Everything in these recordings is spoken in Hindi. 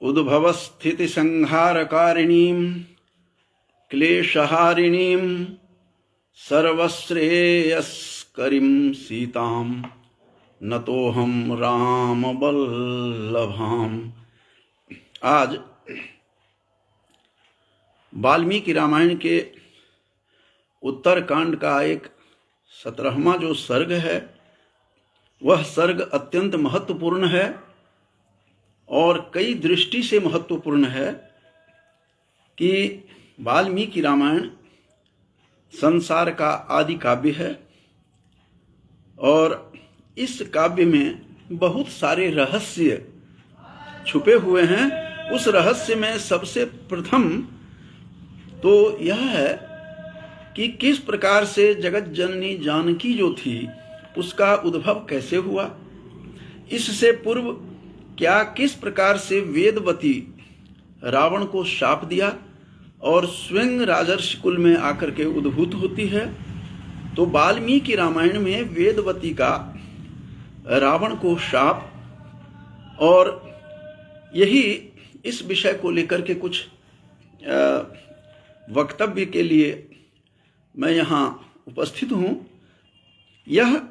उद्भवस्थिति संहारकारिणीं क्लेशहारिणीं सर्वश्रेयस्करीं सीतां नतोऽहं राम वल्लभाम्। आज वाल्मीकि रामायण के उत्तरकांड का एक 17वां जो सर्ग है, वह सर्ग अत्यंत महत्वपूर्ण है और कई दृष्टि से महत्वपूर्ण है कि वाल्मीकि रामायण संसार का आदि काव्य है और इस काव्य में बहुत सारे रहस्य छुपे हुए हैं। उस रहस्य में सबसे प्रथम तो यह है कि किस प्रकार से जगत जननी जानकी जो थी उसका उद्भव कैसे हुआ। इससे पूर्व क्या किस प्रकार से वेदवती रावण को शाप दिया और स्वयं राजर्षि कुल में आकर के उद्भूत होती है। तो वाल्मीकि रामायण में वेदवती का रावण को शाप और यही इस विषय को लेकर के कुछ वक्तव्य के लिए मैं यहाँ उपस्थित हूँ। यह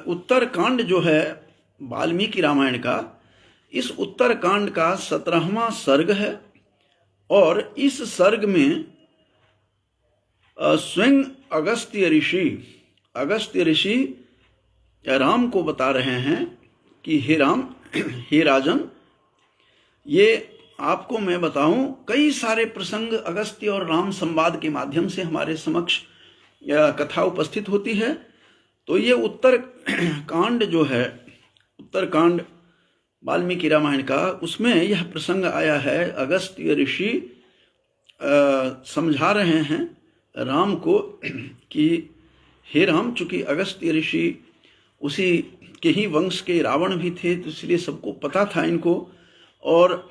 उत्तरकांड जो है वाल्मीकि रामायण का, इस उत्तरकांड का 17वां सर्ग है और इस सर्ग में स्वयं अगस्त्य ऋषि राम को बता रहे हैं कि हे राम, हे राजन, ये आपको मैं बताऊं, कई सारे प्रसंग अगस्त्य और राम संवाद के माध्यम से हमारे समक्ष कथा उपस्थित होती है। तो ये उत्तरकांड जो है, उत्तरकांड वाल्मीकि रामायण का, उसमें यह प्रसंग आया है। अगस्त्य ऋषि समझा रहे हैं राम को कि हे राम, चूंकि अगस्त्य ऋषि उसी के ही वंश के रावण भी थे, तो इसलिए सबको पता था इनको, और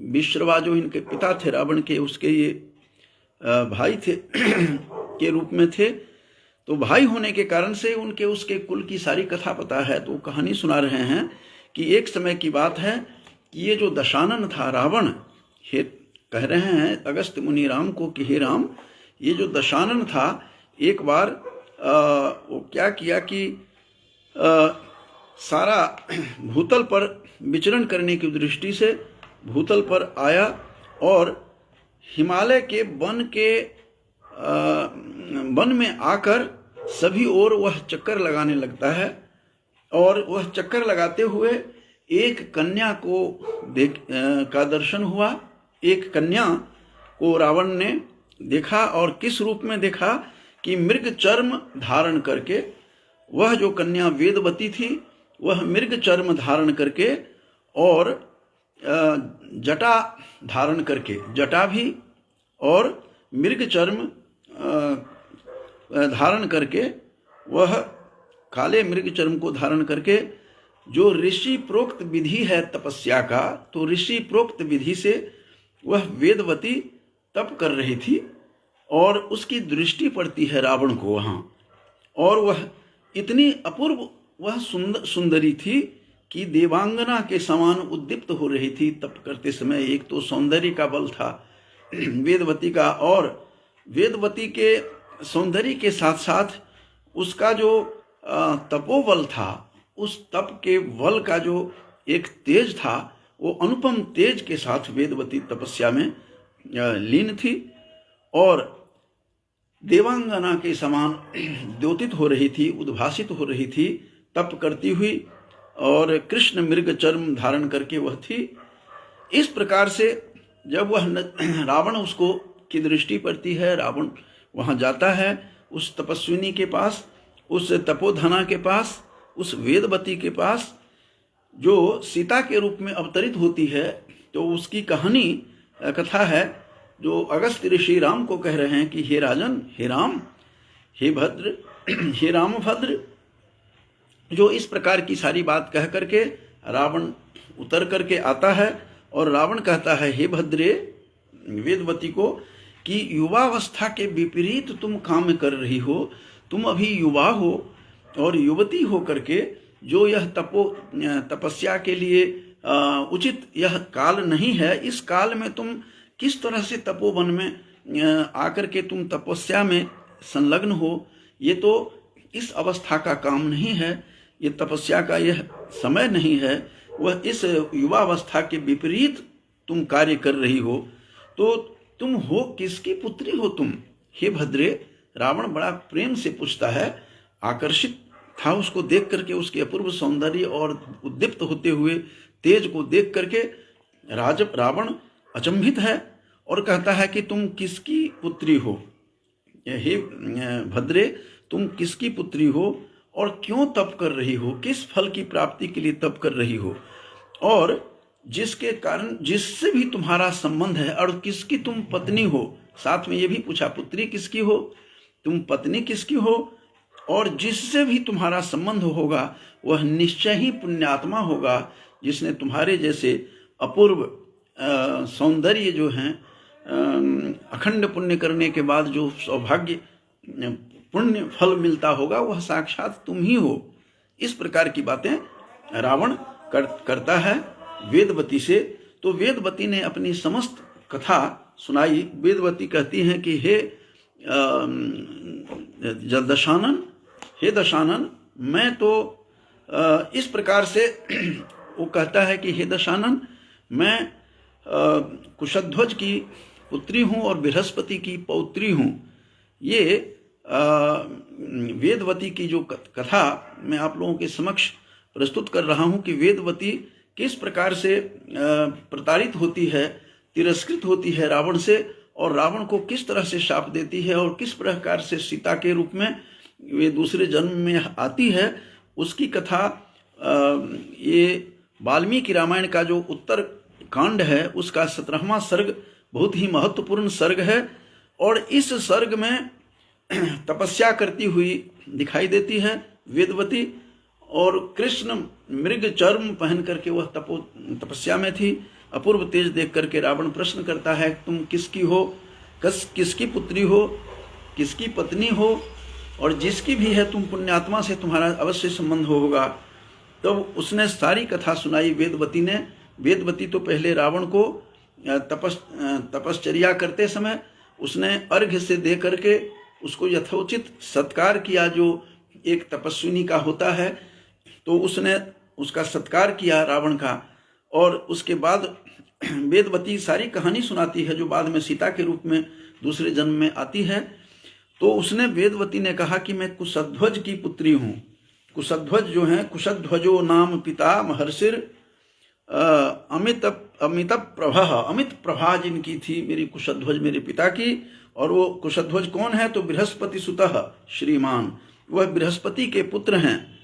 विश्रवा जो इनके पिता थे रावण के, उसके ये भाई थे के रूप में थे। तो भाई होने के कारण से उनके उसके कुल की सारी कथा पता है। तो कहानी सुना रहे हैं कि एक समय की बात है कि ये जो दशानन था रावण, कह रहे हैं अगस्त्य मुनि राम को कि हे राम, ये जो दशानन था, एक बार वो क्या किया कि सारा भूतल पर विचरण करने की दृष्टि से भूतल पर आया और हिमालय के वन में आकर सभी ओर वह चक्कर लगाने लगता है। और वह चक्कर लगाते हुए एक कन्या को का दर्शन हुआ। एक कन्या को रावण ने देखा और किस रूप में देखा कि मृग चर्म धारण करके, वह जो कन्या वेदवती थी, वह मृग चर्म धारण करके और जटा धारण करके, जटा भी और मृग चर्म धारण करके, वह काले मृग चर्म को धारण करके, जो ऋषि प्रोक्त विधि है तपस्या का, तो ऋषि प्रोक्त विधि से वह वेदवती तप कर रही थी और उसकी दृष्टि पड़ती है रावण को वहाँ। और वह इतनी अपूर्व, वह सुंदरी थी कि देवांगना के समान उद्दीप्त हो रही थी तप करते समय। एक तो सौंदर्य का बल था वेदवती का, और वेदवती के सौंदर्य के साथ साथ उसका जो तपोबल था, उस तप के बल का जो एक तेज था, वो अनुपम तेज के साथ वेदवती तपस्या में लीन थी और देवांगना के समान द्योतित हो रही थी, उद्भासित हो रही थी तप करती हुई, और कृष्ण मृग चर्म धारण करके वह थी। इस प्रकार से जब वह रावण उसको की दृष्टि पड़ती है, रावण वहाँ जाता है उस तपस्विनी के पास, उस तपोधना के पास, उस वेदवती के पास, जो सीता के रूप में अवतरित होती है। तो उसकी कहानी कथा है जो अगस्त्य ऋषि राम को कह रहे हैं कि हे राजन, हे राम, हे भद्र, हे रामभद्र। जो इस प्रकार की सारी बात कह करके रावण उतर करके आता है और रावण कहता है हे भद्रे वेदवती को कि युवावस्था के विपरीत तुम काम कर रही हो। तुम अभी युवा हो और युवती हो करके जो यह तपस्या के लिए उचित यह काल नहीं है। इस काल में तुम किस तरह से तपोवन में आकर के तुम तपस्या में संलग्न हो, ये तो इस अवस्था का काम नहीं है, ये तपस्या का यह समय नहीं है। वह इस युवावस्था के विपरीत तुम कार्य कर रही हो। तो तुम हो किसकी पुत्री हो तुम, हे भद्रे? रावण बड़ा प्रेम से पूछता है, आकर्षित था उसको देख करके, उसके अपूर्व सौंदर्य और उद्दीप्त होते हुए तेज को देख करके रावण अचंभित है और कहता है कि तुम किसकी पुत्री हो, हे भद्रे, तुम किसकी पुत्री हो और क्यों तप कर रही हो, किस फल की प्राप्ति के लिए तप कर रही हो, और जिसके कारण जिससे भी तुम्हारा संबंध है, और किसकी तुम पत्नी हो। साथ में ये भी पूछा, पुत्री किसकी हो, तुम पत्नी किसकी हो, और जिससे भी तुम्हारा संबंध होगा वह निश्चय ही पुण्यात्मा होगा, जिसने तुम्हारे जैसे अपूर्व सौंदर्य जो हैं, अखंड पुण्य करने के बाद जो सौभाग्य पुण्य फल मिलता होगा वह साक्षात तुम ही हो। इस प्रकार की बातें रावण करता है वेदवती से। तो वेदवती ने अपनी समस्त कथा सुनाई। वेदवती कहती हैं कि हे दशानन, हे दशानन, मैं तो इस प्रकार से वो कहता है कि हे दशानन, मैं कुशध्वज की पुत्री हूँ और बृहस्पति की पौत्री हूँ। ये वेदवती की जो कथा मैं आप लोगों के समक्ष प्रस्तुत कर रहा हूँ कि वेदवती किस प्रकार से प्रताड़ित होती है, तिरस्कृत होती है रावण से, और रावण को किस तरह से शाप देती है और किस प्रकार से सीता के रूप में वे दूसरे जन्म में आती है, उसकी कथा ये वाल्मीकि रामायण का जो उत्तर कांड है उसका 17वां सर्ग बहुत ही महत्वपूर्ण सर्ग है। और इस सर्ग में तपस्या करती हुई दिखाई देती है वेदवती, और कृष्ण मृग चर्म पहन करके वह तपस्या में थी। अपूर्व तेज देख करके रावण प्रश्न करता है, तुम किसकी हो, किसकी पुत्री हो, किसकी पत्नी हो, और जिसकी भी है तुम पुण्यात्मा से तुम्हारा अवश्य संबंध होगा। तो उसने सारी कथा सुनाई वेदवती ने। वेदवती तो पहले रावण को तपश्चर्या करते समय उसने अर्घ्य से दे करके उसको यथोचित सत्कार किया, जो एक तपस्विनी का होता है। तो उसने उसका सत्कार किया रावण का, और उसके बाद वेदवती सारी कहानी सुनाती है जो बाद में सीता के रूप में दूसरे जन्म में आती है। तो उसने वेदवती ने कहा कि मैं कुशध्वज की पुत्री हूँ। कुशध्वज जो हैं, कुशध्वजो नाम पिता महर्षिर अमित प्रभा, अमित प्रभा जिनकी थी मेरी कुशध्वज मेरे पिता की। और वो कुशध्वज कौन है, तो बृहस्पति सुतः श्रीमान, वह बृहस्पति के पुत्र हैं।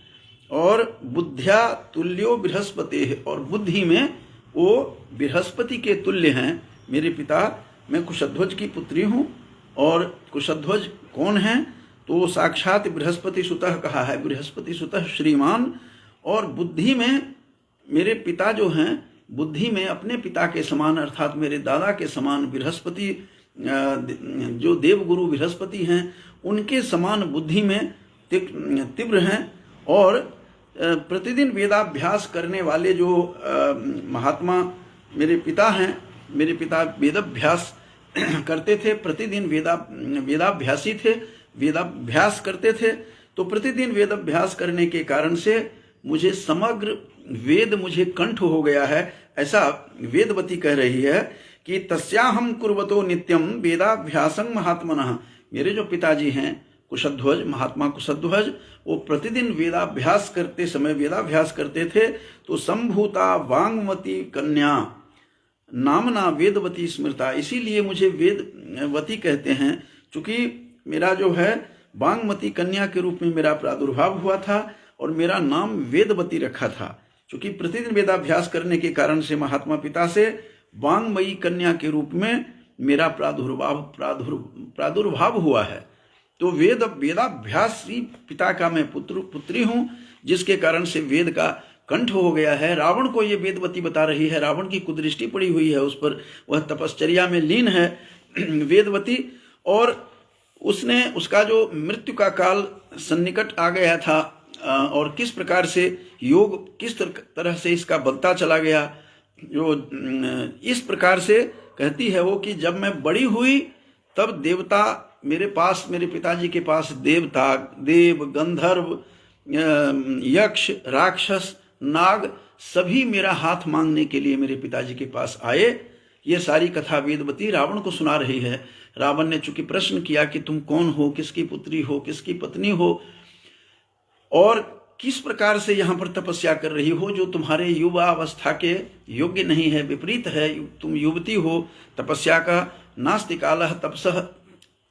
और बुद्ध्या तुल्यो बृहस्पति, और बुद्धि में वो बृहस्पति के तुल्य हैं मेरे पिता। मैं कुशध्वज की पुत्री हूँ। और कुशध्वज कौन है, तो साक्षात बृहस्पति सुतः कहा है, बृहस्पति सुतः श्रीमान। और बुद्धि में मेरे पिता जो हैं, बुद्धि में अपने पिता के समान अर्थात मेरे दादा के समान बृहस्पति, जो देवगुरु बृहस्पति हैं उनके समान बुद्धि में तीव्र हैं। और प्रतिदिन वेदाभ्यास करने वाले जो महात्मा मेरे पिता हैं, मेरे पिता वेदाभ्यास करते थे, प्रतिदिन वेदाभ्यासी थे, वेदाभ्यास करते थे। तो प्रतिदिन वेदाभ्यास करने के कारण से मुझे समग्र वेद मुझे कंठ हो गया है, ऐसा वेदवती कह रही है कि तस्याहम कुर्वतो नित्यम वेदाभ्यासं महात्मनः। मेरे जो पिताजी हैं कुशध्वज, महात्मा कुशध्वज, वो प्रतिदिन वेदाभ्यास करते समय वेदाभ्यास करते थे। तो संभूता वांगमती कन्या नामना वेदवती स्मृता, इसीलिए मुझे वेदवती कहते हैं, चूंकि मेरा जो है वांगमती कन्या के रूप में मेरा प्रादुर्भाव हुआ था और मेरा नाम वेदवती रखा था। चूंकि प्रतिदिन वेदाभ्यास करने के कारण से महात्मा पिता से वांगमयी कन्या के रूप में मेरा प्रादुर्भाव हुआ है। तो वेदाभ्यासी पिता का मैं पुत्री हूँ, जिसके कारण से वेद का कंठ हो गया है। रावण को ये वेदवती बता रही है, रावण की कुदृष्टि पड़ी हुई है उस पर, वह तपश्चर्या में लीन है वेदवती। और उसने उसका जो मृत्यु का काल सन्निकट आ गया था और किस प्रकार से योग किस तरह से इसका बनता चला गया। जो इस प्रकार से कहती है वो कि जब मैं बड़ी हुई तब देवता मेरे पास, मेरे पिताजी के पास देवता, देव, गंधर्व, यक्ष, राक्षस, नाग सभी मेरा हाथ मांगने के लिए मेरे पिताजी के पास आए। ये सारी कथा वेदवती रावण को सुना रही है। रावण ने चूंकि प्रश्न किया कि तुम कौन हो, किसकी पुत्री हो, किसकी पत्नी हो और किस प्रकार से यहाँ पर तपस्या कर रही हो जो तुम्हारे युवा अवस्था के योग्य नहीं है, विपरीत है। तुम युवती हो, तपस्या का नास्ति कालः तपसः,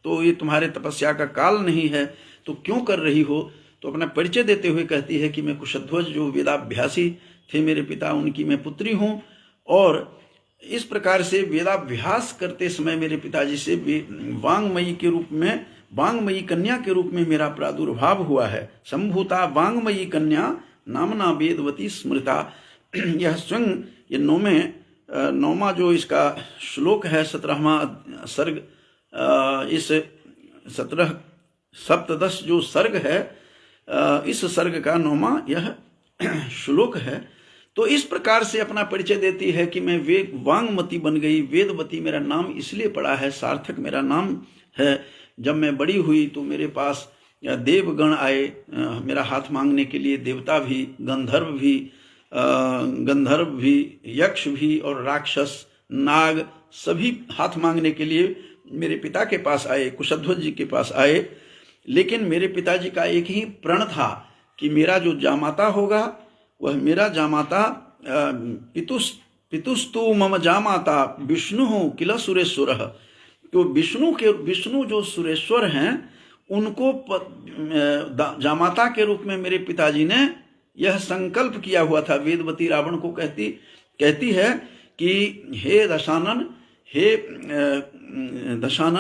तो ये तुम्हारे तपस्या का काल नहीं है, तो क्यों कर रही हो। तो अपना परिचय देते हुए कहती है कि मैं कुशध्वज जो वेदाभ्यासी थे मेरे पिता, उनकी मैं पुत्री हूँ। और इस प्रकार से वेदाभ्यास करते समय मेरे पिताजी से वांगमयी के रूप में, वांगमयी कन्या के रूप में मेरा प्रादुर्भाव हुआ है। संभूता वांगमयी कन्या नामना वेदवती स्मृता। यह स्वयं ये नौमा जो इसका श्लोक है, 17वां सर्ग, इस 17 सप्तदश जो सर्ग है, इस सर्ग का 9वां यह श्लोक है। तो इस प्रकार से अपना परिचय देती है कि मैं वांगमती बन गई, वेदवती मेरा नाम इसलिए पड़ा है, सार्थक मेरा नाम है। जब मैं बड़ी हुई तो मेरे पास देवगण आए मेरा हाथ मांगने के लिए, देवता भी, गंधर्व भी, यक्ष भी और राक्षस, नाग सभी हाथ मांगने के लिए मेरे पिता के पास आए, कुशध्वज जी के पास आए। लेकिन मेरे पिताजी का एक ही प्रण था कि मेरा जो जामाता होगा वह मेरा जामाता पितुस्तु मम जामाता विष्णु किल सुरेश्वर। तो विष्णु जो सुरेश्वर हैं उनको जामाता के रूप में मेरे पिताजी ने यह संकल्प किया हुआ था। वेदवती रावण को कहती है कि हे दशानन,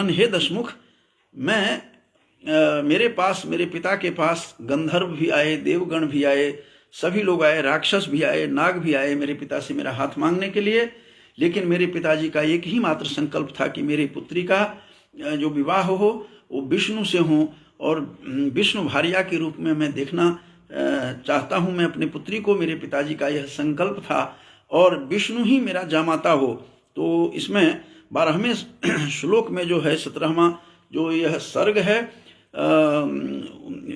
हे दशमुख, मैं मेरे पास, मेरे पिता के पास गंधर्व भी आए, देवगण भी आए, सभी लोग आए, राक्षस भी आए, नाग भी आए मेरे पिता से मेरा हाथ मांगने के लिए। लेकिन मेरे पिताजी का एक ही मात्र संकल्प था कि मेरी पुत्री का जो विवाह हो वो विष्णु से हो, और विष्णु भार्या के रूप में मैं देखना चाहता हूँ मैं अपनी पुत्री को। मेरे पिताजी का यह संकल्प था और विष्णु ही मेरा जामाता हो। तो इसमें 12वें श्लोक में जो है 17वां जो यह सर्ग है,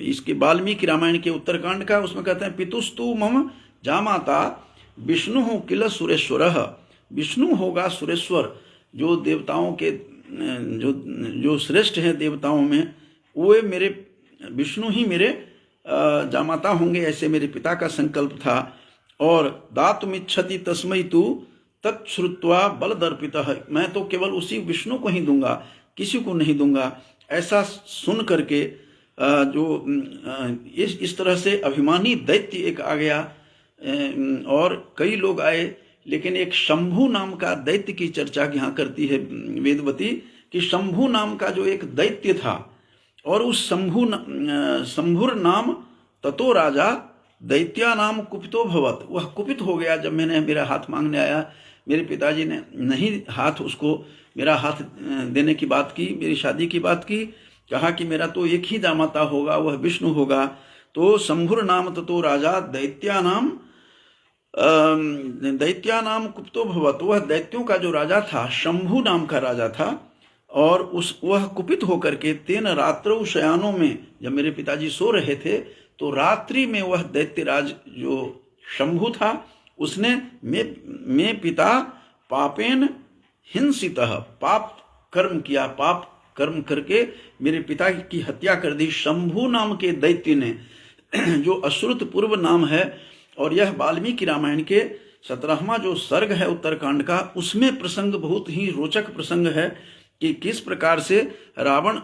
इसके वाल्मीकि रामायण के उत्तरकांड का, उसमें कहते हैं पितुस्तु मम जामाता विष्णु किल सुरेश्वर। विष्णु होगा सुरेश्वर, जो देवताओं के जो श्रेष्ठ हैं देवताओं में, वो मेरे विष्णु ही मेरे जामाता होंगे, ऐसे मेरे पिता का संकल्प था। और दातुमिच्छति तस्मै तु तत्श्रुत्वा बलदर्पितः, मैं तो केवल उसी विष्णु को ही दूंगा, किसी को नहीं दूंगा। ऐसा सुन करके जो इस तरह से अभिमानी दैत्य एक आ गया और कई लोग आए, लेकिन एक शंभु नाम का दैत्य की चर्चा यहाँ करती है वेदवती कि शंभु नाम का जो एक दैत्य था, और उस शंभुर नाम ततो राजा दैत्या नाम कुपितो भवत, वह कुपित हो गया जब मैंने मेरा हाथ मांगने आया। मेरे पिताजी ने नहीं हाथ उसको मेरा हाथ देने की बात की, मेरी शादी की बात की, कहा कि मेरा तो एक ही जामाता होगा, वह विष्णु होगा। तो शंभुर नाम ततो राजा दैत्या नाम कुपितो भवत, वह दैत्यों का जो राजा था शंभु नाम का राजा था, और वह कुपित होकर के तेन रात्रौ शयानों में, जब मेरे पिताजी सो रहे थे तो रात्रि में वह दैत्यराज जो शंभु था उसने मैं पिता पापेन हिंसितः, पाप कर्म किया, पाप कर्म करके मेरे पिता की हत्या कर दी शंभु नाम के दैत्य ने, जो अश्रुत पूर्व नाम है। और यह वाल्मीकि रामायण के 17वां जो सर्ग है उत्तरकांड का, उसमें प्रसंग बहुत ही रोचक प्रसंग है कि किस प्रकार से रावण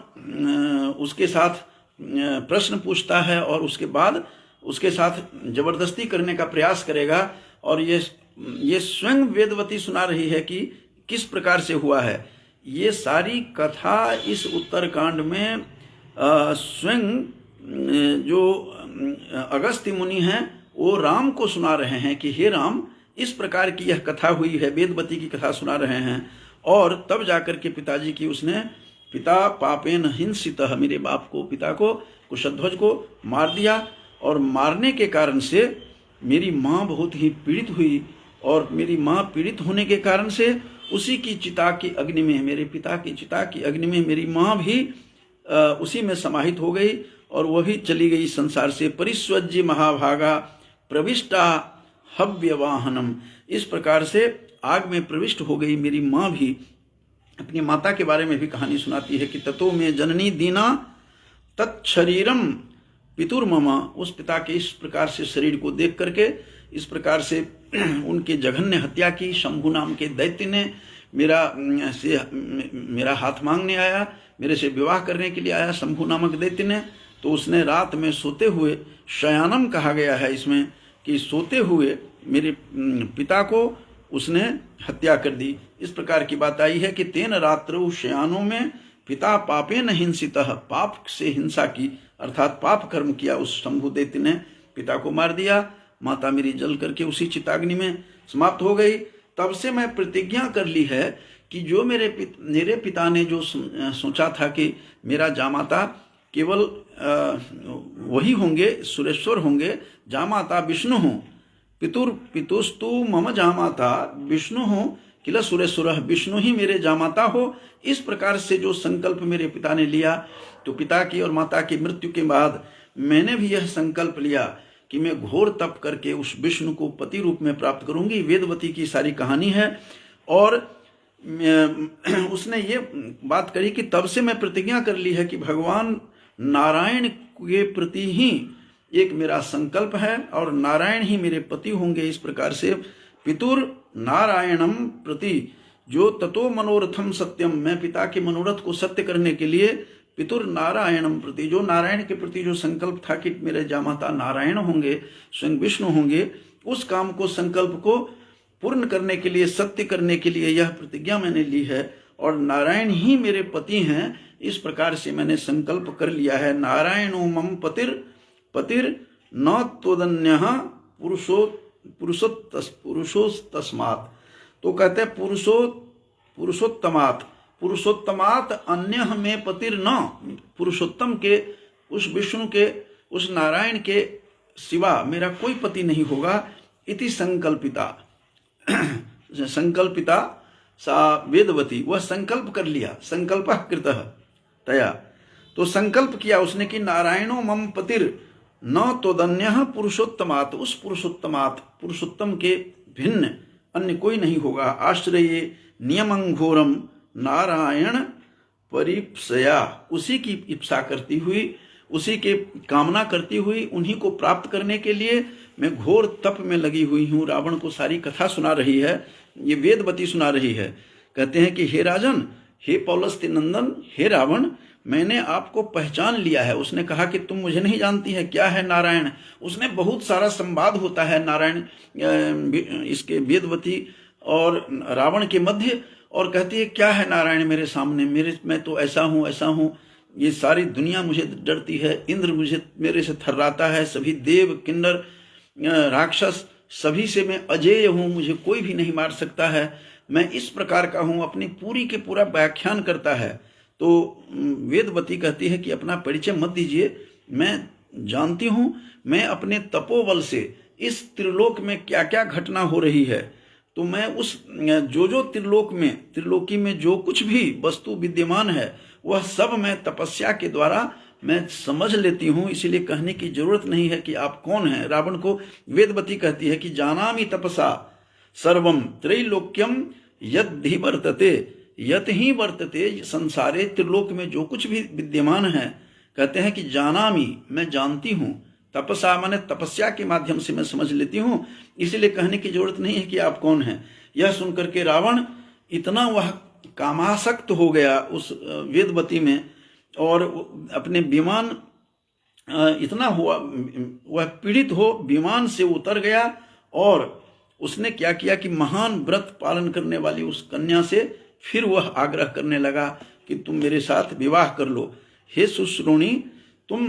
उसके साथ प्रश्न पूछता है और उसके बाद उसके साथ जबरदस्ती करने का प्रयास करेगा। और ये स्वयं वेदवती सुना रही है कि किस प्रकार से हुआ है। ये सारी कथा इस उत्तरकांड में स्वयं जो अगस्त्य मुनि हैं वो राम को सुना रहे हैं कि हे राम, इस प्रकार की यह कथा हुई है, वेदवती की कथा सुना रहे हैं। और तब जाकर के पिताजी की उसने पिता पापेन हिंसितः, मेरे बाप को, पिता को, कुशध्वज को मार दिया। और मारने के कारण से मेरी माँ बहुत ही पीड़ित हुई, और मेरी माँ पीड़ित होने के कारण से उसी की चिता की अग्नि में, मेरे पिता की चिता की अग्नि में मेरी माँ भी उसी में समाहित हो गई, और वह भी चली गई संसार से। परिस्वज्य महाभागा प्रविष्टा हव्यवाहनम, इस प्रकार से आग में प्रविष्ट हो गई मेरी माँ भी। अपनी माता के बारे में भी कहानी सुनाती है कि ततो में जननी दीना तत्शरीरम पितुर्ममा, उस पिता के इस प्रकार से शरीर को देख करके इस प्रकार से उनके जघन्य हत्या की शंभु नाम के दैत्य ने मेरा हाथ मांगने आया, मेरे से विवाह करने के लिए आया शंभु नामक दैत्य ने। तो उसने रात में सोते हुए, शयानम कहा गया है इसमें कि सोते हुए मेरे पिता को उसने हत्या कर दी। इस प्रकार की बात आई है कि तेन रात्रौ शयानों में पिता पापेन हिंसितः, पाप से हिंसा की अर्थात पाप कर्म किया उस शंभु दैत्य ने, पिता को मार दिया। माता मेरी जल करके उसी चिताग्नि में समाप्त हो गई। तब से मैं प्रतिज्ञा कर ली है कि जो मेरे पिता ने जो सोचा था कि मेरा जामाता केवल वही होंगे, सुरेश्वर होंगे, जामाता विष्णु हो, पितुस्तु मम जामाता विष्णु हो किला सुरेश्वर, विष्णु ही मेरे जामाता हो। इस प्रकार से जो संकल्प मेरे पिता ने लिया, तो पिता की और माता की मृत्यु के बाद मैंने भी यह संकल्प लिया कि मैं घोर तप करके उस विष्णु को पति रूप में प्राप्त करूंगी। वेदवती की सारी कहानी है। और उसने ये बात कही कि तब से मैं प्रतिज्ञा कर ली है कि भगवान नारायण के प्रति ही एक मेरा संकल्प है, और नारायण ही मेरे पति होंगे। इस प्रकार से पितुर नारायणम प्रति जो ततो मनोरथम सत्यम, मैं पिता के मनोरथ को सत्य करने के लिए पितुर नारायणम प्रति, जो नारायण के प्रति जो संकल्प था कि मेरे जामाता नारायण होंगे, स्वयं विष्णु होंगे, उस काम को, संकल्प को पूर्ण करने के लिए, सत्य करने के लिए यह प्रतिज्ञा मैंने ली है, और नारायण ही मेरे पति हैं। इस प्रकार से मैंने संकल्प कर लिया है। नारायणो मम पतिर न त्वदन्यः पुरुषोत्तस्मात्, तो कहते हैं पुरुषोत्तमात् अन्य में पतिर न, पुरुषोत्तम के, उस विष्णु के, उस नारायण के सिवा मेरा कोई पति नहीं होगा। इति संकल्पिता सा वेदवती, वह संकल्प कर लिया, संकल्प कृतः तया, तो संकल्प किया उसने कि नारायणो मम पतिर न तोदन्यः पुरुषोत्तमात्, उस पुरुषोत्तम के भिन्न अन्य कोई नहीं होगा। आश्रये नियमं घोरम नारायण परिप्सया, उसी की इप्सा करती हुई, उसी के कामना करती हुई, उन्हीं को प्राप्त करने के लिए मैं घोर तप में लगी हुई हूँ। रावण को सारी कथा सुना रही है, ये वेदवती सुना रही है। कहते हैं कि हे राजन, हे पौलस्त्य नंदन, हे रावण, मैंने आपको पहचान लिया है। उसने कहा कि तुम मुझे नहीं जानती है, क्या है नारायण। उसने बहुत सारा संवाद होता है नारायण, इसके वेदवती और रावण के मध्य, और कहती है क्या है नारायण मेरे सामने, मैं तो ऐसा हूँ, ये सारी दुनिया मुझे डरती है, इंद्र मेरे से थर्राता है, सभी देव किन्नर राक्षस सभी से मैं अजेय हूँ, मुझे कोई भी नहीं मार सकता है, मैं इस प्रकार का हूँ। अपनी पूरी के पूरा व्याख्यान करता है। तो वेदवती कहती है कि अपना परिचय मत दीजिए, मैं जानती हूँ मैं अपने तपोबल से इस त्रिलोक में क्या क्या घटना हो रही है, तो मैं उस जो त्रिलोकी में जो कुछ भी वस्तु विद्यमान है वह सब मैं तपस्या के द्वारा मैं समझ लेती हूँ। इसीलिए कहने की जरूरत नहीं है कि आप कौन हैं। रावण को वेदवती कहती है कि जानामि तपसा सर्वम त्रैलोक्यम यद्धि वर्तते, यत ही वर्तते, संसारे त्रिलोक में जो कुछ भी विद्यमान है, कहते हैं कि जानामि, मैं जानती हूँ, तपसा माने तपस्या के माध्यम से मैं समझ लेती हूँ। इसीलिए कहने की जरूरत नहीं है कि आप कौन हैं। यह सुनकर के रावण इतना वह कामासक्त हो गया उस वेदवती में, और अपने विमान इतना हुआ, वह पीड़ित हो विमान से उतर गया, और उसने क्या किया कि महान व्रत पालन करने वाली उस कन्या से फिर वह आग्रह करने लगा कि तुम मेरे साथ विवाह कर लो। हे सुश्रोणी, तुम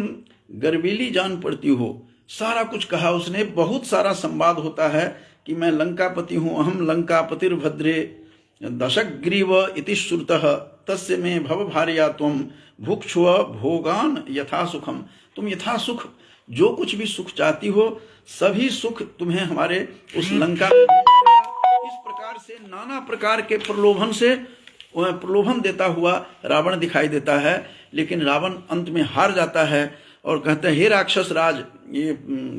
गर्वीली जान पड़ती हो। सारा कुछ कहा उसने, बहुत सारा संवाद होता है कि मैं लंकापति हूँ, अहम लंकापतिर्भद्रे दशग्रीव इति श्रुतः तस्य में भव भार्या त्वं भुक्षुव भोगान यथा सुखम, तुम यथा सुख जो कुछ भी सुख चाहती हो सभी सुख तुम्हें हमारे उस लंका में मिल जाएगा। इस प्रकार से नाना प्रकार के प्रलोभन देता हुआ रावण दिखाई देता है, लेकिन रावण अंत में हार जाता है और कहते हैं, हे राक्षस राज, ये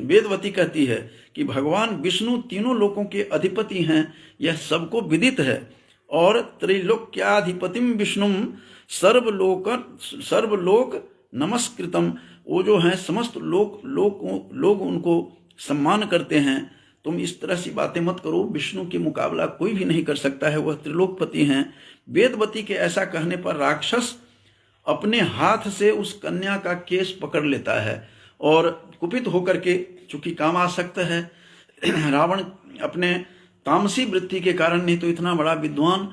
वेदवती कहती है कि भगवान विष्णु तीनों लोकों के अधिपति हैं, यह सबको विदित है। और त्रैलोक्याधिपतिम विष्णुम सर्वलोक नमस्कृतम, वो जो है समस्त लोग उनको सम्मान करते हैं। तुम इस तरह से बातें मत करो, विष्णु के मुकाबला कोई भी नहीं कर सकता है, वह त्रिलोकपति हैं। वेदवती के ऐसा कहने पर राक्षस अपने हाथ से उस कन्या का केस पकड़ लेता है और कुपित होकर के, चूंकि कामासक्त है रावण, अपने तामसी वृत्ति के कारण, नहीं तो इतना बड़ा विद्वान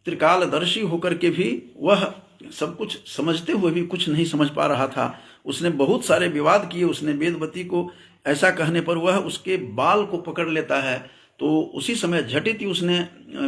त्रिकालदर्शी होकर के भी वह सब कुछ समझते हुए भी कुछ नहीं समझ पा रहा था। उसने बहुत सारे विवाद किए। उसने वेदवती को ऐसा कहने पर वह उसके बाल को पकड़ लेता है, तो उसी समय झटित ही उसने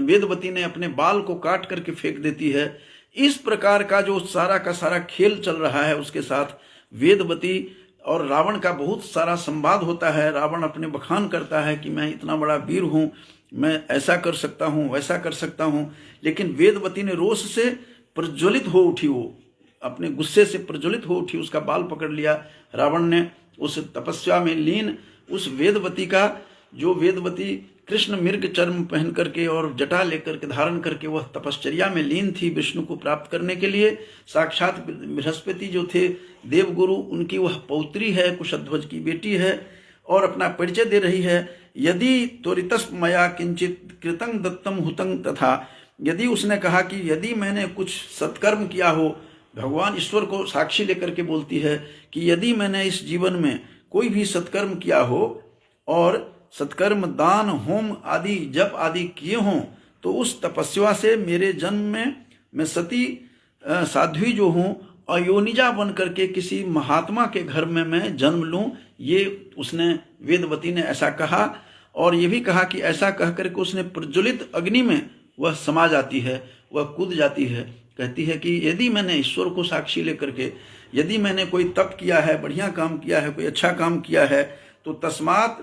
वेदवती ने अपने बाल को काट करके फेंक देती है। इस प्रकार का जो सारा का सारा खेल चल रहा है उसके साथ वेदवती और रावण का बहुत सारा संवाद होता है। रावण अपने बखान करता है कि मैं इतना बड़ा वीर हूँ, मैं ऐसा कर सकता हूँ, वैसा कर सकता हूँ, लेकिन वेदवती ने रोष से प्रज्वलित हो उठी, वो अपने गुस्से से प्रज्वलित हो उठी, उसका बाल पकड़ लिया। रावण ने उस तपस्या में लीन उस वेदवती का, जो वेदवती कृष्ण मृग चर्म पहन करके और जटा लेकर के धारण करके वह तपश्चर्या में लीन थी विष्णु को प्राप्त करने के लिए। साक्षात बृहस्पति जो थे देवगुरु, उनकी वह पौत्री है, कुशध्वज की बेटी है, और अपना परिचय दे रही है। यदि त्वरितस्प मया किंचित कृतं दत्तम हुतं तथा, यदि उसने कहा कि यदि मैंने कुछ सत्कर्म किया हो, भगवान ईश्वर को साक्षी लेकर के बोलती है कि यदि मैंने इस जीवन में कोई भी सत्कर्म किया हो और सत्कर्म दान होम आदि जप आदि किए हों, तो उस तपस्या से मेरे जन्म में मैं सती साध्वी जो हूँ अयोनिजा बन करके किसी महात्मा के घर में मैं जन्म लूं। ये उसने वेदवती ने ऐसा कहा, और ये भी कहा कि ऐसा कह करके उसने प्रज्वलित अग्नि में वह समा जाती है, वह कूद जाती है। कहती है कि यदि मैंने ईश्वर को साक्षी लेकर के, यदि मैंने कोई तप किया है, बढ़िया काम किया है, कोई अच्छा काम किया है, तो तस्मात्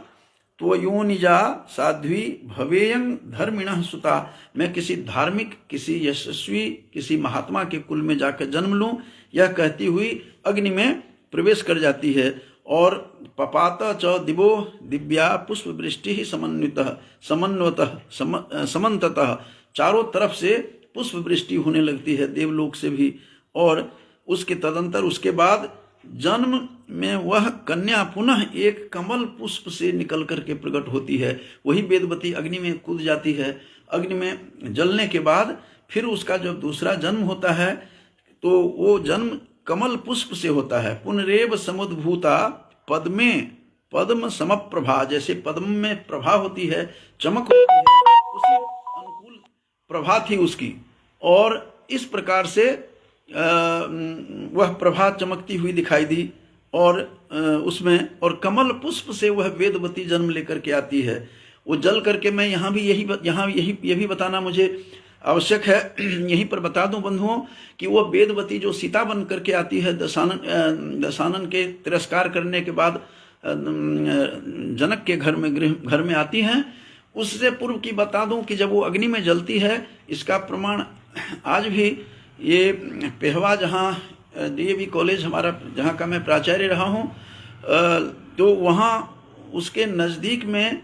त्वयोनिजा साध्वी भवेयं धर्मिणः सुता, मैं किसी धार्मिक, किसी यशस्वी, किसी महात्मा के कुल में जाकर जन्म लूं। यह कहती हुई अग्नि में प्रवेश कर जाती है। और पपात च दिवो दिव्या पुष्प वृष्टि ही समन्ततः, चारों तरफ से पुष्प वृष्टि होने लगती है देवलोक से भी। और उसके तदंतर उसके बाद जन्म में वह कन्या पुनः एक कमल पुष्प से निकल करके प्रकट होती है। वही वेदवती अग्नि में कूद जाती है। अग्नि में जलने के बाद फिर उसका जब दूसरा जन्म होता है तो वो जन्म कमल पुष्प से होता है। पुनरेव समुद्भूता पद्मे पद्म समप्रभा, जैसे पद्म में प्रभा होती है, चमक होती है, उसी अनुकूल प्रभा थी उसकी। और इस प्रकार से वह प्रभा चमकती हुई दिखाई दी। और उसमें और कमल पुष्प से वह वेदवती जन्म लेकर के आती है। वो जल करके, मैं यहाँ ये भी बताना मुझे आवश्यक है, यहीं पर बता दूं बंधुओं कि वह वेदवती जो सीता बन करके आती है दशानन के तिरस्कार करने के बाद जनक के घर में आती हैं, उससे पूर्व की बता दूं कि जब वो अग्नि में जलती है, इसका प्रमाण आज भी ये पेहवा, जहाँ डीएवी कॉलेज हमारा, जहाँ का मैं प्राचार्य रहा हूँ, तो वहाँ उसके नज़दीक में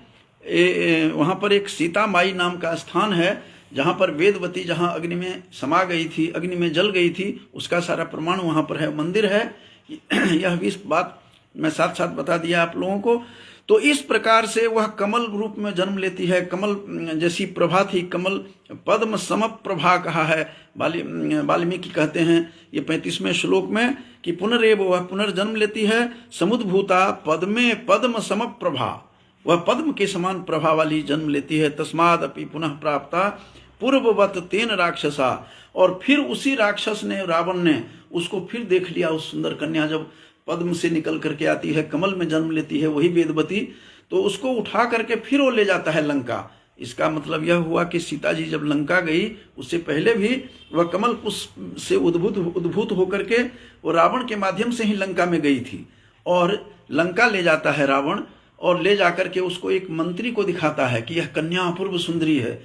वहाँ पर एक सीता माई नाम का स्थान है, जहाँ पर वेदवती जहाँ अग्नि में समा गई थी, अग्नि में जल गई थी, उसका सारा प्रमाण वहाँ पर है, मंदिर है। यह भी बात मैं साथ साथ बता दिया आप लोगों को। तो इस प्रकार से वह कमल रूप में जन्म लेती है। कमल जैसी प्रभा थी, कमल पद्म सम प्रभा कहा है वाल्मीकि कहते हैं ये 35वें श्लोक में कि पुनरेव, वह पुनर्जन्म लेती है। समुद्भूता पद्मे पद्म सम प्रभा, वह पद्म के समान प्रभा वाली जन्म लेती है। तस्माद् अपि पुनः प्राप्ता पूर्ववत तेन राक्षसा, और फिर उसी राक्षस ने, रावण ने उसको फिर देख लिया। उस सुंदर कन्या जब पद्म से निकल करके आती है, कमल में जन्म लेती है वही वेदवती, तो उसको उठा करके फिर वो ले जाता है लंका। इसका मतलब यह हुआ कि सीता जी जब लंका गई, उससे पहले भी वह कमल पुष्प से उद्भूत होकर के वो रावण के माध्यम से ही लंका में गई थी। और लंका ले जाता है रावण, और ले जाकर के उसको एक मंत्री को दिखाता है कि यह कन्या अपूर्व सुंदरी है।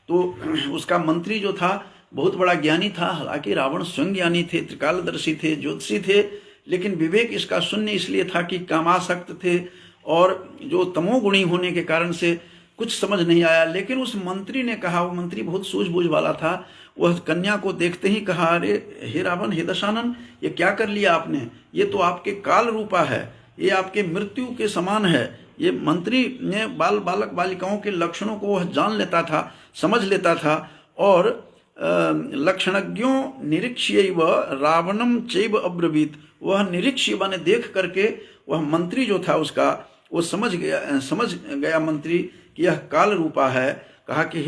तो उसका मंत्री जो था बहुत बड़ा ज्ञानी था, हालांकि रावण स्वयं ज्ञानी थे, त्रिकालदर्शी थे, ज्योतिषी थे, लेकिन विवेक इसका शून्य इसलिए था कि कामासक्त थे और जो तमोगुणी होने के कारण से कुछ समझ नहीं आया। लेकिन उस मंत्री ने कहा, वो मंत्री बहुत सूझबूझ वाला था, वह कन्या को देखते ही कहा, अरे हे रावण, हे दशानन, ये क्या कर लिया आपने? ये तो आपके काल रूपा है, ये आपके मृत्यु के समान है। ये मंत्री ने बालक बालिकाओं के लक्षणों को वह जान लेता था, समझ लेता था, और लक्षणज्ञों निरीक्ष्यैव रावणम चैव अब्रवीत, वह निरीक्ष्य माने देख करके वह मंत्री जो था उसका वो समझ गया मंत्री कि यह काल रूपा है। कहा कि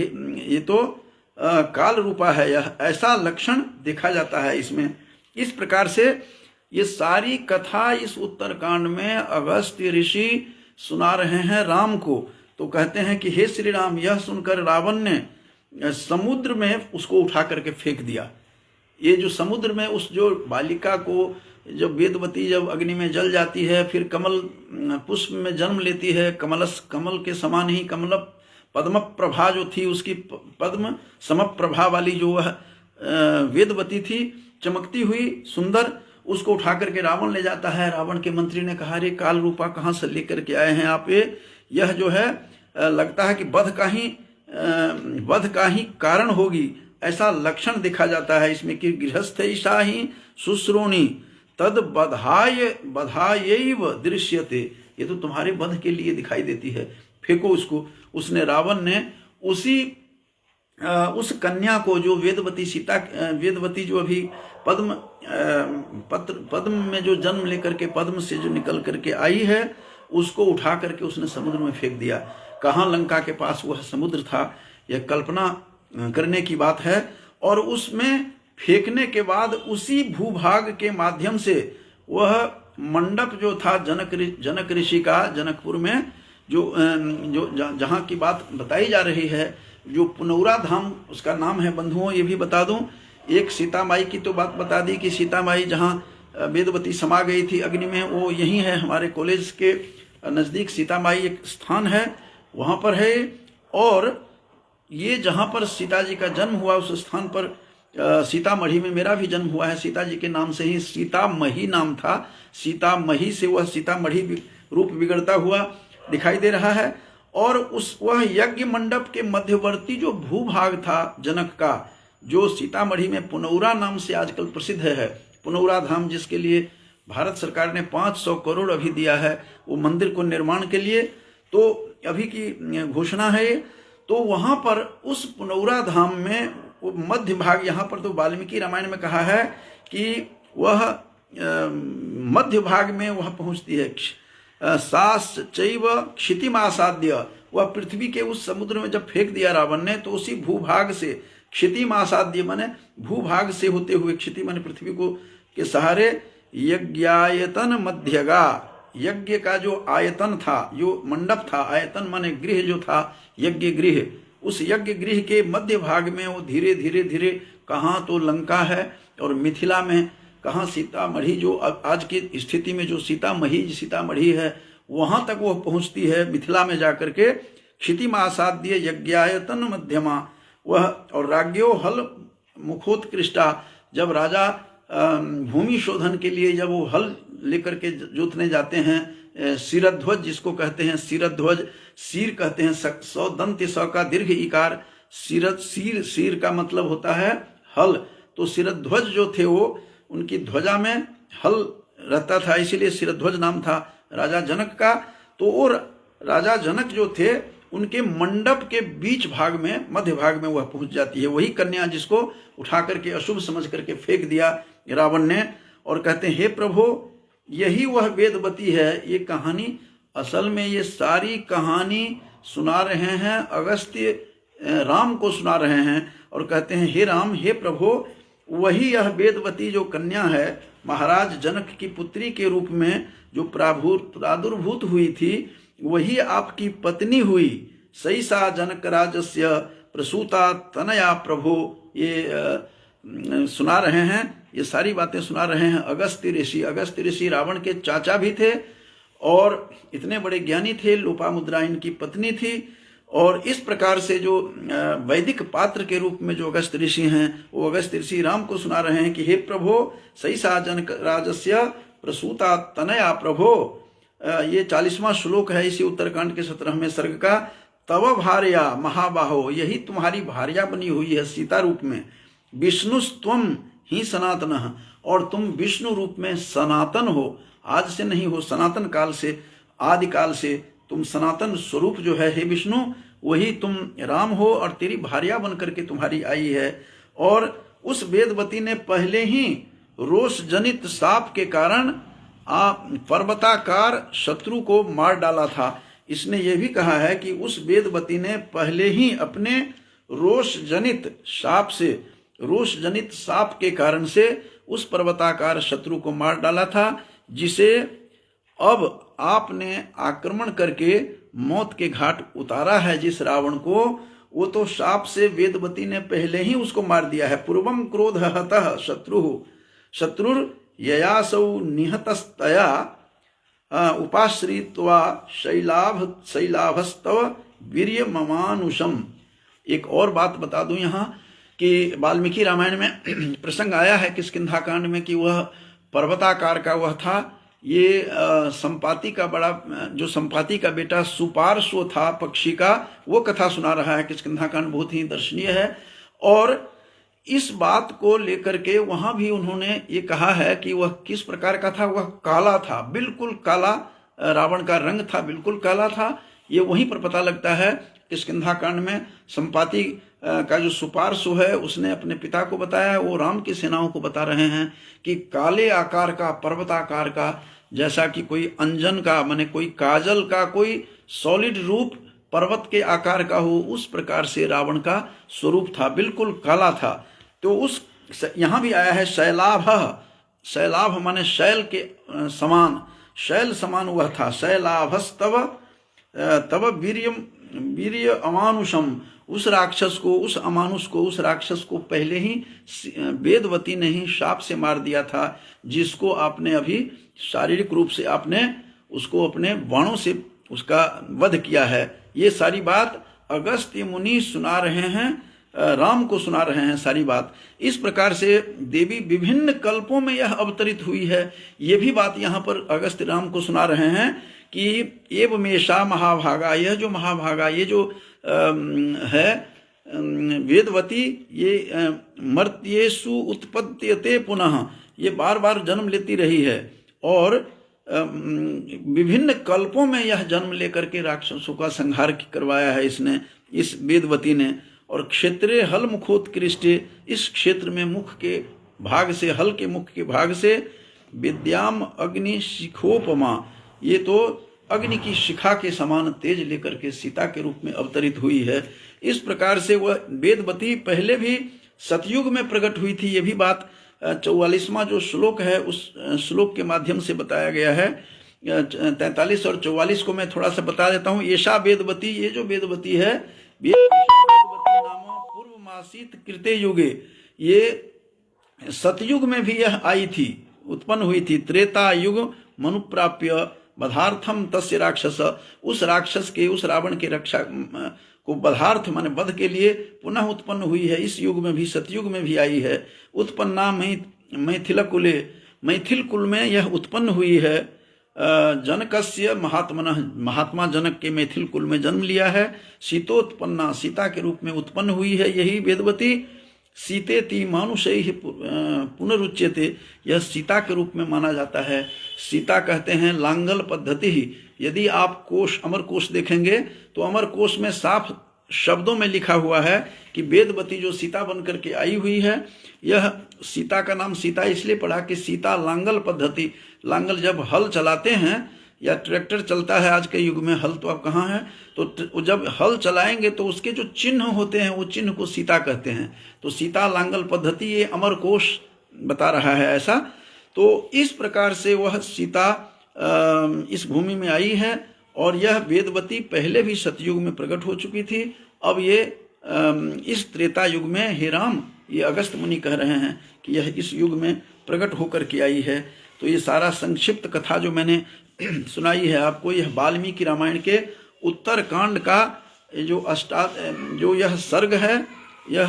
ये तो काल रूपा है, यह ऐसा लक्षण देखा जाता है इसमें। इस प्रकार से ये सारी कथा इस उत्तरकांड में अगस्त्य ऋषि सुना रहे हैं राम को। तो कहते हैं कि हे श्री राम, यह सुनकर रावण ने समुद्र में उसको उठा करके फेंक दिया। ये जो समुद्र में उस जो बालिका को, जब वेदवती जब अग्नि में जल जाती है, फिर कमल पुष्प में जन्म लेती है, कमल के समान ही कमल पद्म प्रभा जो थी, उसकी पद्म समप्रभा वाली जो वह वेदवती थी, चमकती हुई सुंदर, उसको उठा करके रावण ले जाता है। रावण के मंत्री ने कहा, रे काल रूपा कहाँ से लेकर के आए हैं आप? यह जो है लगता है कि वध का ही कारण होगी, ऐसा लक्षण देखा जाता है इसमें कि गृहस्थ ईशा ही शुश्रोणी तद बधायैव दृश्यते, ये तो तुम्हारे वध के लिए दिखाई देती है, फेंको उसको। उसने रावण ने उस कन्या को जो वेदवती जो अभी पद्म में जो जन्म लेकर के पद्म से जो निकल करके आई है, उसको उठा करके उसने समुद्र में फेंक दिया। कहाँ लंका के पास वह समुद्र था, यह कल्पना करने की बात है। और उसमें फेंकने के बाद उसी भूभाग के माध्यम से वह मंडप जो था जनक ऋषि का, जनकपुर में जो जहाँ की बात बताई जा रही है, जो पुनौरा धाम उसका नाम है। बंधुओं, ये भी बता दूं, एक सीता माई की तो बात बता दी कि सीता माई जहाँ वेदवती समा गई थी अग्नि में, वो यही है हमारे कॉलेज के नज़दीक सीता माई एक स्थान है, वहाँ पर है। और ये जहाँ पर सीता जी का जन्म हुआ, उस स्थान पर सीतामढ़ी में मेरा भी जन्म हुआ है। सीता जी के नाम से ही सीतामढ़ी नाम था, सीतामढ़ी से वह सीतामढ़ी रूप बिगड़ता हुआ दिखाई दे रहा है। और वह यज्ञ मंडप के मध्यवर्ती जो भूभाग था जनक का, जो सीतामढ़ी में पुनौरा नाम से आजकल प्रसिद्ध है, पुनौरा धाम, जिसके लिए भारत सरकार ने 500 करोड़ अभी दिया है वो मंदिर को निर्माण के लिए, तो अभी की घोषणा है। तो वहाँ पर उस पुनौरा धाम में वो मध्य भाग, यहाँ पर तो वाल्मीकि रामायण में कहा है कि वह मध्य भाग में वह पहुँचती है। सास चैव क्षितिमासाद्य, वह पृथ्वी के उस समुद्र में जब फेंक दिया रावण ने, तो उसी भूभाग से, क्षितिमासाद्य माने भूभाग से होते हुए, क्षिति माने पृथ्वी को के सहारे, यज्ञायतन मध्यगा, यज्ञ का जो आयतन था, जो मंडप था, आयतन माने गृह जो था, यज्ञ गृह, उस यज्ञ गृह के मध्य भाग में वो धीरे धीरे कहाँ तो लंका है और मिथिला में कहाँ सीतामढ़ी, जो आज की स्थिति में जो सीतामढ़ी है, वहाँ तक वो पहुँचती है मिथिला में जाकर के। क्षितिमासाद्य यज्ञायतन मध्यमा वह, और राज्ञो हल मुखोत्कृष्टा, जब राजा भूमि शोधन के लिए जब वो हल लेकर के जोतने जाते हैं, सिरध्वज जिसको कहते हैं, सिरध्वज, सिर कहते हैं, 100 दंत 100 का दीर्घ इकार, सिर का मतलब होता है हल। तो सिरध्वज जो थे वो, उनकी ध्वजा में हल रहता था, इसीलिए सिरध्वज नाम था राजा जनक का। तो वो राजा जनक जो थे, उनके मंडप के बीच भाग में, मध्य भाग में वह पहुंच जाती है, वही कन्या जिसको उठा करके अशुभ समझ करके फेंक दिया रावण ने। और कहते हैं, हे प्रभु, यही वह वेदवती है। ये कहानी, असल में ये सारी कहानी सुना रहे हैं अगस्त्य राम को सुना रहे हैं, और कहते हैं, हे राम, हे प्रभु, वही यह वेदवती जो कन्या है, महाराज जनक की पुत्री के रूप में जो प्रादुर्भूत हुई थी, वही आपकी पत्नी हुई। सही सा जनक राजस्य प्रसूता तनया प्रभु। ये सुना रहे हैं, ये सारी बातें सुना रहे हैं अगस्त्य ऋषि। अगस्त्य ऋषि रावण के चाचा भी थे और इतने बड़े ज्ञानी थे। लोपामुद्रा इनकी पत्नी थी। और इस प्रकार से जो वैदिक पात्र के रूप में जो अगस्त ऋषि हैं, वो अगस्त ऋषि राम को सुना रहे हैं कि हे प्रभो सही सा जनक राजस्य प्रसूता तनया प्रभो। ये 40वां श्लोक है इसी उत्तरकांड के 17वें सर्ग का। तव भार्या महाबाहो, यही तुम्हारी भार्या बनी हुई है सीता रूप में। विष्णुस्त्वम ही सनातन, और तुम विष्णु रूप में सनातन हो। आज से नहीं हो, सनातन काल से, आदिकाल से तुम सनातन स्वरूप जो है हे विष्णु, वही तुम राम हो और तेरी भार्या बन करके तुम्हारी आई है। और उस वेदवती ने पहले ही रोष जनित शाप के कारण पर्वताकार शत्रु को मार डाला था। इसने यह भी कहा है कि उस वेदवती ने पहले ही अपने रोष जनित शाप के कारण से उस पर्वताकार शत्रु को मार डाला था, जिसे अब आपने आक्रमण करके मौत के घाट उतारा है। जिस रावण को, वो तो शाप से वेदवती ने पहले ही उसको मार दिया है। पूर्वम क्रोध हतः शत्रुर ययासौ निहतस्तया उपाश्रित्वा शैलाभस्तव वीर्य ममानुषम। एक और बात बता दूं यहाँ कि वाल्मीकि रामायण में प्रसंग आया है किष्किंधा कांड में कि वह पर्वताकार का वह था। ये संपाति का बड़ा, जो संपाति का बेटा सुपार्श्व था पक्षी का, वो कथा सुना रहा है। किष्किंधा कांड बहुत ही दर्शनीय है। और इस बात को लेकर के वहां भी उन्होंने ये कहा है कि वह किस प्रकार का था। वह काला था, बिल्कुल काला, रावण का रंग था, बिल्कुल काला था। ये वहीं पर पता लगता है किष्किंधा कांड में। संपाति का जो सुपार्श्व है उसने अपने पिता को बताया, वो राम की सेनाओं को बता रहे हैं कि काले आकार का, पर्वताकार का, जैसा कि कोई अंजन का, माने कोई काजल का कोई सॉलिड रूप पर्वत के आकार का हो, उस प्रकार से रावण का स्वरूप था, बिल्कुल काला था। तो उस यहाँ भी आया है शैलाभ माने शैल के समान, शैल समान वह था। शैलाभस्तव तब वीर्य अमानुषम। उस राक्षस को, उस अमानुष को, उस राक्षस को पहले ही वेदवती ने ही शाप से मार दिया था, जिसको आपने अभी शारीरिक रूप से आपने उसको अपने बाणों से उसका वध किया है। ये सारी बात अगस्त्य मुनि सुना रहे हैं, राम को सुना रहे हैं सारी बात। इस प्रकार से देवी विभिन्न कल्पों में यह अवतरित हुई है। ये भी बात यहाँ पर अगस्त्य राम को सुना रहे हैं कि एवमेषा महाभागा, यह जो महाभागा, ये जो है वेदवती, ये मर्त्येषु उत्पद्यते पुनः, ये बार बार जन्म लेती रही है। और विभिन्न कल्पों में यह जन्म लेकर के राक्षसों का संहार करवाया है इसने, इस वेदवती ने। और क्षेत्रे हल मुखोत्कृष्टे, इस क्षेत्र में मुख के भाग से, हल के मुख के भाग से, विद्याम अग्नि शिखोपमा, ये तो अग्नि की शिखा के समान तेज लेकर के सीता के रूप में अवतरित हुई है। इस प्रकार से वह वेदवती पहले भी सतयुग में प्रकट हुई थी। ये भी बात 44वां जो श्लोक है उस श्लोक के माध्यम से बताया गया है। 43 और 44 को मैं थोड़ा सा बता देता हूँ। येषा वेदवती, ये जो वेदवती है, वेदवती नाम पूर्वमासीत कृते युगे, ये सतयुग में भी यह आई थी, उत्पन्न हुई थी। त्रेता युग मनुप्राप्य बधार्थम तस्य राक्षस, उस राक्षस के, उस रावण के रक्षा को बधार्थ माने वध के लिए पुनः उत्पन्न हुई है। इस युग में भी, सतयुग में भी आई है। उत्पन्ना मैथिल कुले, मैथिल कुल में यह उत्पन्न हुई है। जनकस्य महात्मनः, महात्मा जनक के मैथिल कुल में जन्म लिया है। सीतोत्पन्ना, सीता के रूप में उत्पन्न हुई है यही वेदवती। सीतेति मानुषैः पुनरुच्यते, यह सीता के रूप में माना जाता है। सीता कहते हैं लांगल पद्धति ही। यदि आप कोश, अमर कोश देखेंगे तो अमर कोश में साफ शब्दों में लिखा हुआ है कि वेदवती जो सीता बनकर के आई हुई है, यह सीता का नाम सीता इसलिए पड़ा कि सीता लांगल पद्धति, लांगल जब हल चलाते हैं या ट्रैक्टर चलता है, आज के युग में हल तो अब कहाँ है, तो जब हल चलाएंगे तो उसके जो चिन्ह होते हैं वो चिन्ह को सीता कहते हैं। तो सीता लांगल पद्धति, ये अमर कोश बता रहा है ऐसा। तो इस प्रकार से वह सीता इस भूमि में आई है। और यह वेदवती पहले भी सतयुग में प्रकट हो चुकी थी। अब ये इस त्रेता युग में, हे राम, ये अगस्त मुनि कह रहे हैं कि यह इस युग में प्रकट होकर के आई है। तो ये सारा संक्षिप्त कथा जो मैंने सुनाई है आपको। यह वाल्मीकि रामायण के उत्तर कांड का जो यह सर्ग है, यह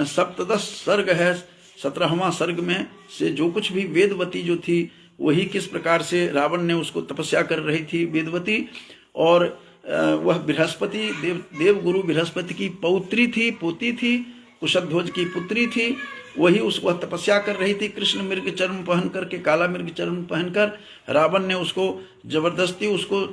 सप्तदश सर्ग है। 17वां सर्ग में से जो कुछ भी वेदवती जो थी, वही किस प्रकार से रावण ने उसको तपस्या कर रही थी वेदवती, और वह बृहस्पति देवगुरु बृहस्पति की पौत्री थी, पोती थी, कुशध्वज की पुत्री थी। वही वह तपस्या कर रही थी कृष्ण मृग चर्म पहन करके, काला मृग चर्म पहनकर। रावण ने उसको जबरदस्ती उसको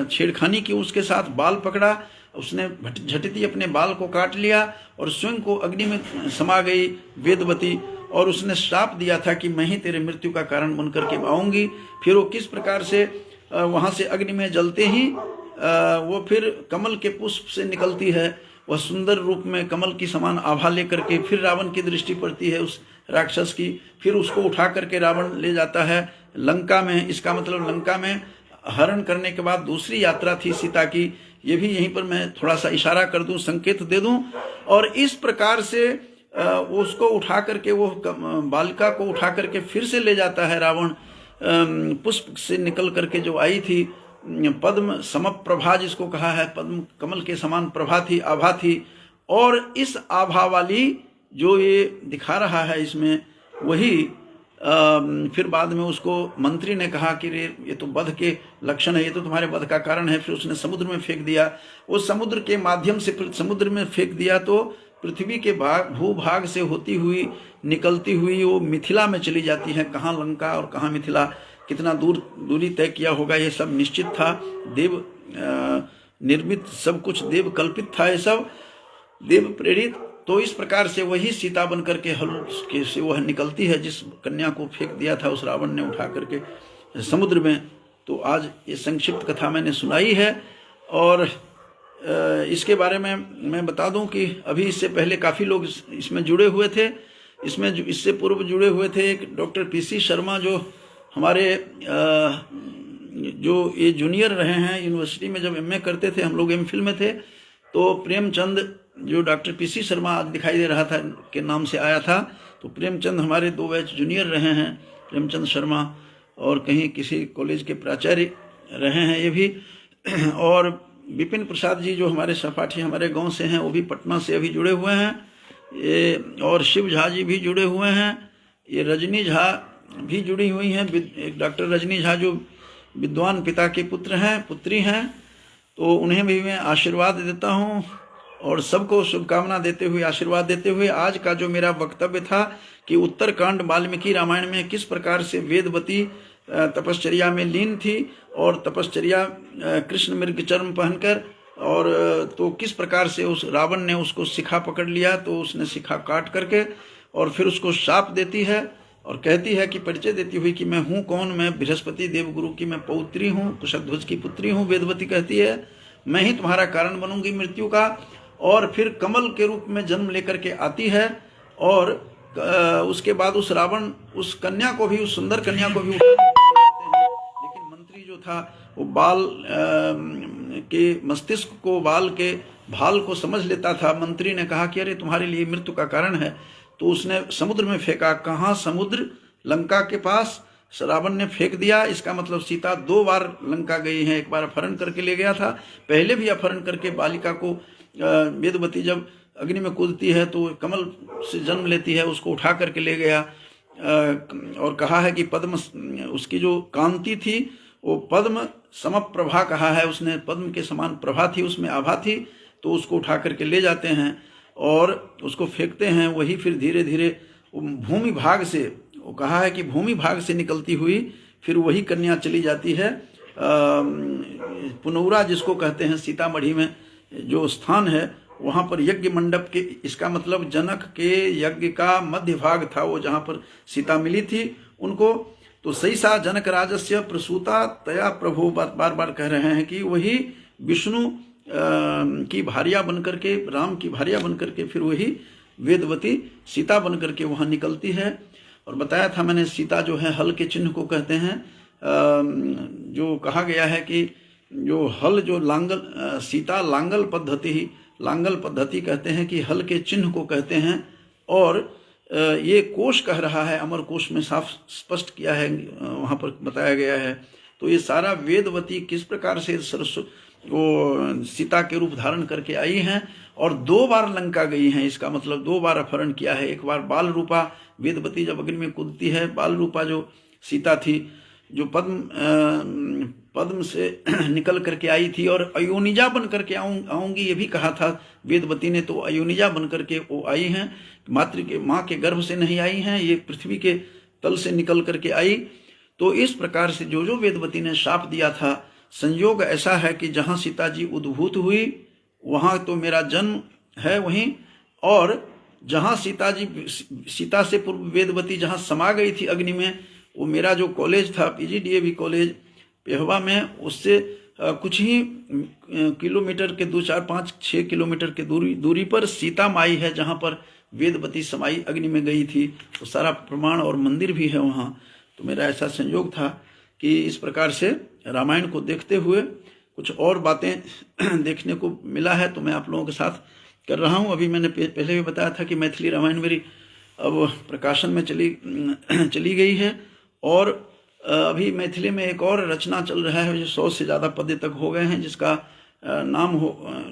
छेड़खानी की, उसके साथ बाल पकड़ा, उसने झटिति अपने बाल को काट लिया और स्वयं को अग्नि में समा गई वेदवती, और उसने श्राप दिया था कि मैं ही तेरे मृत्यु का कारण बन करके आऊंगी। फिर वो किस प्रकार से वहां से अग्नि में जलते ही वो फिर कमल के पुष्प से निकलती है, वह सुंदर रूप में कमल की समान आभा लेकर के फिर रावण की दृष्टि पड़ती है उस राक्षस की। फिर उसको उठा करके रावण ले जाता है लंका में। इसका मतलब लंका में हरण करने के बाद दूसरी यात्रा थी सीता की। ये भी यहीं पर मैं थोड़ा सा इशारा कर दूं, संकेत दे दूं। और इस प्रकार से उसको उठा करके, वो बालिका को उठा करके फिर से ले जाता है रावण। पुष्प से निकल करके जो आई थी, पद्म समप्रभा जिसको कहा है, पद्म कमल के समान प्रभा थी, आभा थी। और इस आभा वाली जो ये दिखा रहा है इसमें, वही फिर बाद में उसको मंत्री ने कहा कि ये तो वध के लक्षण है, ये तो तुम्हारे वध का कारण है। फिर उसने समुद्र में फेंक दिया। वो समुद्र के माध्यम से समुद्र में फेंक दिया तो पृथ्वी के भूभाग से होती हुई निकलती हुई वो मिथिला में चली जाती है। कहाँ लंका और कहाँ मिथिला, कितना दूरी तय किया होगा, ये सब निश्चित था। देव निर्मित सब कुछ, देव कल्पित था ये सब, देव प्रेरित। तो इस प्रकार से वही सीता बन करके हल के से वह निकलती है, जिस कन्या को फेंक दिया था उस रावण ने उठा करके समुद्र में। तो आज ये संक्षिप्त कथा मैंने सुनाई है। और इसके बारे में मैं बता दूं कि अभी इससे पहले काफ़ी लोग इसमें जुड़े हुए थे। इसमें इससे पूर्व जुड़े हुए थे एक डॉक्टर पीसी शर्मा, जो हमारे जो ये जूनियर रहे हैं यूनिवर्सिटी में। जब एमए करते थे हम लोग, एमफिल में थे, तो प्रेमचंद जो डॉक्टर पीसी शर्मा आज दिखाई दे रहा था के नाम से आया था। तो प्रेमचंद हमारे 2 बैच जूनियर रहे हैं, प्रेमचंद शर्मा, और कहीं किसी कॉलेज के प्राचार्य रहे हैं ये भी। और विपिन प्रसाद जी जो हमारे सहपाठी हमारे गांव से हैं, वो भी पटना से अभी जुड़े हुए हैं। ये और शिव झा जी भी जुड़े हुए हैं। ये रजनी झा भी जुड़ी हुई हैं। एक डॉक्टर रजनी झा जो विद्वान पिता के पुत्री हैं। तो उन्हें भी मैं आशीर्वाद देता हूँ और सबको शुभकामना देते हुए, आशीर्वाद देते हुए, आज का जो मेरा वक्तव्य था कि उत्तरकांड वाल्मीकि रामायण में किस प्रकार से वेदवती तपश्चर्या में लीन थी, और तपश्चर्या कृष्ण मृग चर्म पहनकर, और तो किस प्रकार से उस रावण ने उसको शिखा पकड़ लिया, तो उसने शिखा काट करके और फिर उसको शाप देती है और कहती है कि परिचय देती हुई कि मैं हूँ कौन, मैं बृहस्पति देवगुरु की मैं पौत्री हूँ, कुशध्वज की पुत्री हूँ। वेदवती कहती है मैं ही तुम्हारा कारण बनूंगी मृत्यु का। और फिर कमल के रूप में जन्म लेकर के आती है, और उसके बाद उस रावण उस कन्या को भी, उस सुंदर कन्या को भी उठा लेते हैं। लेकिन मंत्री जो था वो बाल के मस्तिष्क को, बाल के भाल को समझ लेता था। मंत्री ने कहा कि अरे तुम्हारे लिए मृत्यु का कारण है, तो उसने समुद्र में फेंका। कहाँ समुद्र? लंका के पास रावण ने फेंक दिया। इसका मतलब सीता 2 बार लंका गई हैं। एक बार अपहरण करके ले गया था, पहले भी अपहरण करके बालिका को, वेदवती जब अग्नि में कूदती है तो कमल से जन्म लेती है, उसको उठा करके ले गया। और कहा है कि पद्म, उसकी जो कांति थी वो पद्म समप्रभा कहा है उसने, पद्म के समान प्रभा थी, उसमें आभा थी। तो उसको उठा करके ले जाते हैं और उसको फेंकते हैं। वही फिर धीरे धीरे भूमि भाग से, वो कहा है कि भूमि भाग से निकलती हुई फिर वही कन्या चली जाती है पुनौरा जिसको कहते हैं, सीतामढ़ी में जो स्थान है वहाँ पर यज्ञ मंडप के, इसका मतलब जनक के यज्ञ का मध्य भाग था वो, जहाँ पर सीता मिली थी उनको। तो सही सा जनक राजस्य प्रसूता तया प्रभु, बार बार कह रहे हैं कि वही विष्णु की भार्या बनकर के, राम की भार्या बनकर के फिर वही वेदवती सीता बनकर के वहाँ निकलती है। और बताया था मैंने, सीता जो है हल के चिन्ह को कहते हैं। जो कहा गया है कि जो हल, जो लांगल, सीता लांगल पद्धति, लांगल पद्धति कहते हैं कि हल के चिन्ह को कहते हैं। और ये कोश कह रहा है, अमर कोश में साफ स्पष्ट किया है, वहाँ पर बताया गया है तो ये सारा वेदवती किस प्रकार से वो सीता के रूप धारण करके आई हैं और 2 बार लंका गई हैं, इसका मतलब 2 बार अपहरण किया है। एक बार बाल रूपा वेदवती जब अग्नि में कूदती है, बाल रूपा जो सीता थी, जो पद्म से निकल करके आई थी और अयोनिजा बन करके आऊंगी ये भी कहा था वेदवती ने, तो अयोनिजा बन करके वो आई हैं, माँ के गर्भ से नहीं आई हैं, ये पृथ्वी के तल से निकल करके आई। तो इस प्रकार से जो जो वेदवती ने शाप दिया था, संयोग ऐसा है कि जहाँ सीता जी उद्भूत हुई वहाँ तो मेरा जन्म है वहीं, और जहाँ सीता से पूर्व वेदवती जहाँ समा गई थी अग्नि में, वो मेरा जो कॉलेज था पीजीडीएवी कॉलेज पेहवा में, उससे कुछ ही किलोमीटर के 2, 4, 5, 6 किलोमीटर के दूरी पर सीता माई है, जहाँ पर वेदवती समाई अग्नि में गई थी। तो सारा प्रमाण और मंदिर भी है वहाँ। तो मेरा ऐसा संयोग था कि इस प्रकार से रामायण को देखते हुए कुछ और बातें देखने को मिला है, तो मैं आप लोगों के साथ कर रहा हूँ। अभी मैंने पहले भी बताया था कि मैथिली रामायण मेरी अब प्रकाशन में चली गई है, और अभी मैथिली में एक और रचना चल रहा है जो 100 से ज़्यादा पद्य तक हो गए हैं, जिसका नाम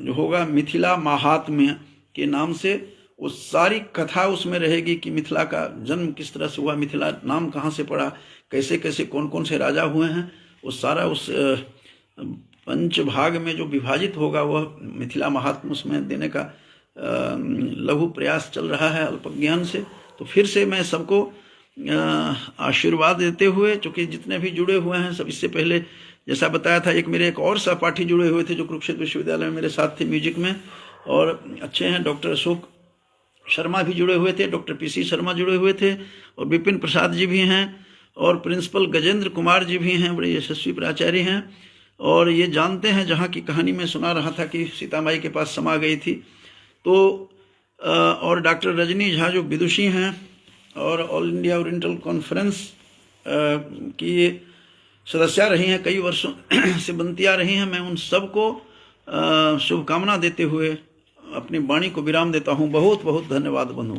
जो होगा मिथिला महात्म्य के नाम से। वो सारी कथा उसमें रहेगी कि मिथिला का जन्म किस तरह से हुआ, मिथिला नाम कहाँ से पड़ा, कैसे कैसे कौन कौन से राजा हुए हैं, वो सारा उस 5 भाग में जो विभाजित होगा वह मिथिला महात्म्य उसमें देने का लघु प्रयास चल रहा है अल्पज्ञान से। तो फिर से मैं सबको आशीर्वाद देते हुए, चूँकि जितने भी जुड़े हुए हैं सब, इससे पहले जैसा बताया था मेरे एक और सहपाठी जुड़े हुए थे जो कुरुक्षेत्र विश्वविद्यालय में मेरे साथ थे म्यूजिक में, और अच्छे हैं, डॉक्टर अशोक शर्मा भी जुड़े हुए थे, डॉक्टर पीसी शर्मा जुड़े हुए थे, और विपिन प्रसाद जी भी हैं, और प्रिंसिपल गजेंद्र कुमार जी भी हैं, बड़े यशस्वी प्राचार्य हैं, और ये जानते हैं जहाँ की कहानी में सुना रहा था कि सीता माई के पास समा गई थी। तो और डॉक्टर रजनी झा जो विदुषी हैं और ऑल इंडिया ओरिएंटल कॉन्फ्रेंस की ये सदस्या रही हैं, कई वर्षों से बनती आ रही हैं। मैं उन सबको शुभकामना देते हुए अपनी वाणी को विराम देता हूँ। बहुत बहुत धन्यवाद बंधुओं।